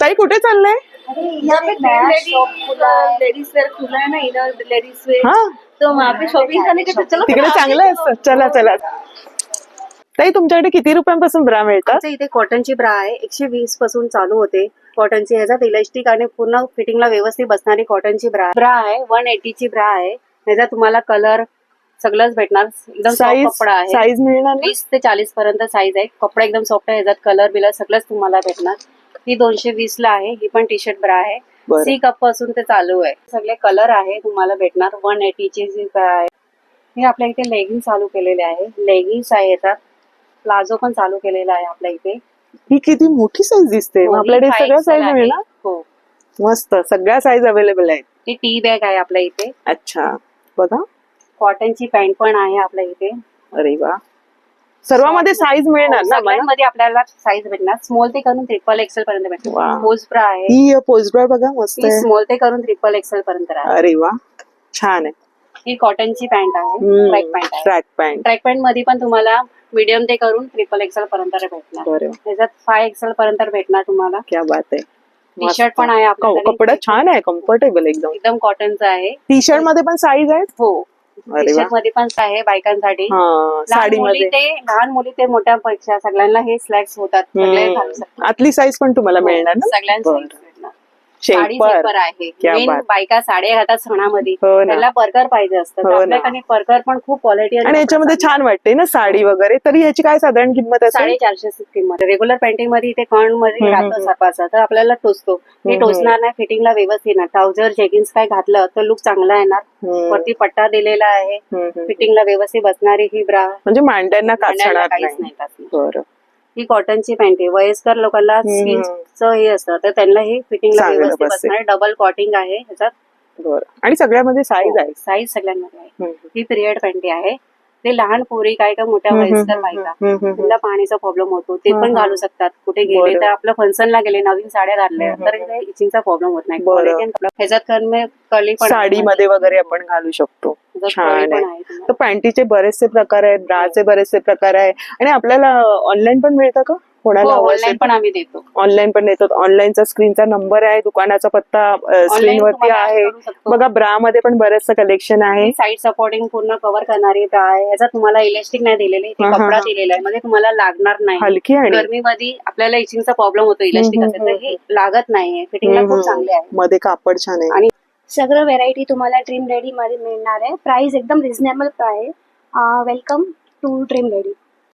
ताई कुठे चाललंय? यहाँ पे लेडीज वेयर खुला है ना, इधर लेडीज वेयर। हाँ तो वहाँ पे शॉपिंग करने के तो चलो तिकडे चांगलं असतं. चला चला. ताई तुमच्याकडे किती रुपयांपासून ब्रा मिळतात? आमच्या इथे कॉटनची ब्रा आहे, 120 पासून चालू होते. कॉटनची ह्याच्यात इलास्टिक आणि पूर्ण फिटिंगला व्यवस्थित बसणारी कॉटनची ब्रा आहे. 180 ची ब्रा आहे. ह्याच्यात तुम्हाला कलर सगळंच भेटणार. एकदम सॉफ्ट कपडा आहे. साईज मिळणार ना? 20 ते 40 पर्यंत साईज आहे. कपडा एकदम सॉफ्ट आहे. ह्याच्यात कलर बिलर सगळंच तुम्हाला भेटणार. ही 220 ला आहे. ही पण टी शर्ट ब्रा आहे. सी कप पासून ते चालू आहे. सगळे कलर आहे तुम्हाला भेटणार. 180 ची जी ब्रा आहे. हे आपल्या इथे लेगिंग चालू केलेले आहे. लेगिंग्स आहे याच्यात. प्लाझो पण चालू केलेला आहे आपल्या इथे. ही किती मोठी साईज दिसते. आपल्याकडे सगळ्या साईज मिळणार. हो मस्त, सगळ्या साईज अवेलेबल आहेत. ही टी बॅग आहे आपल्या इथे. अच्छा बघा, कॉटनची पॅन्ट पण आहे आपल्या इथे. अरे वा, सर्वांमध्ये साईज मिळणार ना? मध्ये आपल्याला साईज भेटणार. स्मॉल ते करून ट्रिपल एक्सेल पर्यंत भेटणार. पोस्ट ब्रा आहे. ही पोस्ट ब्रा बघा मस्त आहे. स्मॉल ते करून ट्रिपल एक्सेल पर्यंत आहे. अरे वा, छान आहे. ही कॉटनची पॅन्ट आहे. ट्रॅक पॅन्ट आहे. ट्रॅक पॅन्ट मध्ये पण तुम्हाला मीडियम ते करून ट्रिपल एक्सेल पर्यंत भेटणार. त्याच्यात 5 एक्सेल पर्यंत भेटणार तुम्हाला. क्या बात आहे. टी शर्ट पण आहे आपल्याकडे. कपडा छान आहे, कम्फर्टेबल एकदम कॉटनचा आहे. टी शर्ट मध्ये पण साईज आहे. हो, टी शर्ट मध्ये पण आहे बायकांसाठी. साडीमध्ये लहान मुली ते मोठ्यापेक्षा सगळ्यांना हे स्लॅक्स होतात. सगळे घालू शकतात. आतली साईज पण तुम्हाला मिळणार ना? सगळ्यांसाठी साडी शेपर. सेपर आहे. मेन बायका साड्या घालतात सणामध्ये. त्याला परकर पाहिजे असतं. आपल्याकडे परकर पण खूप क्वालिटी आणि याच्यामध्ये छान वाटते ना साडी वगैरे. तरी ह्याची काय साधारण किंमत असेल? 450 किंमत. रेग्युलर पेंटिंग मध्ये इथे कण मध्ये राहतो सपाचा, तर आपल्याला टोचतो. हे टोचणार नाही. फिटिंगला व्यवस्थित येणार. ट्राउझर जेगिन्स काय घातलं तर लुक चांगला येणार. वरती पट्टा दिलेला आहे. फिटिंगला व्यवस्थित बसणारी ही ब्रा. म्हणजे मांड्यांना काहीच नाही. बरं. ही कॉटनची पॅन्ट आहे. वयस्कर लोकांना स्किनचं हे असतं तर त्यांना ही फिटिंगला व्यवस्थित बसणार. डबल कॉटिंग आहे ह्याच्यात. आणि सगळ्यामध्ये साईज आहे. साईज सगळ्यांमध्ये आहे. ही पिरियड पॅन्ट आहे. ते लहान पोरी काय का मोठ्या वयस्कर बायका त्यांना पाणीचा प्रॉब्लेम होतो, ते पण घालू शकतात. कुठे गेले तर आपलं फंक्शनला गेले, नवीन साड्या घातल्या तर इचिंगचा प्रॉब्लेम होत नाही. ह्याच्यात कली पण साडीमध्ये वगैरे आपण घालू शकतो. छान आहे. तर पॅन्टीचे बरेचसे प्रकार आहेत, ब्राचे बरेचसे प्रकार आहे. आणि आपल्याला ऑनलाईन पण मिळतं का? कोणाला ऑनलाईन पण आम्ही देतो. ऑनलाईन पण देतो. ऑनलाईनचा स्क्रीनचा नंबर आहे, दुकानाचा पत्ता स्क्रीनवरती आहे. बघा, ब्रा मध्ये पण बरेचसं कलेक्शन आहे. साईड सपोर्टिंग पूर्ण कव्हर करणारी ब्रा आहे. ह्याचा तुम्हाला इलास्टिक नाही दिलेले, कपडा दिलेला आहे. म्हणजे तुम्हाला लागणार नाही. हलकी आणि गरमीमध्ये आपल्याला इचिंगचा प्रॉब्लेम होतो. इलास्टिक असेल तर हे लागत नाहीये. फिटिंगला खूप चांगले आहे. मध्ये कापड छान आहे. आणि सगळं व्हेरायटी तुम्हाला ड्रीम रेडी मध्ये मिळणार आहे. प्राइस एकदम रिझनेबल आहे. Welcome to dream ready.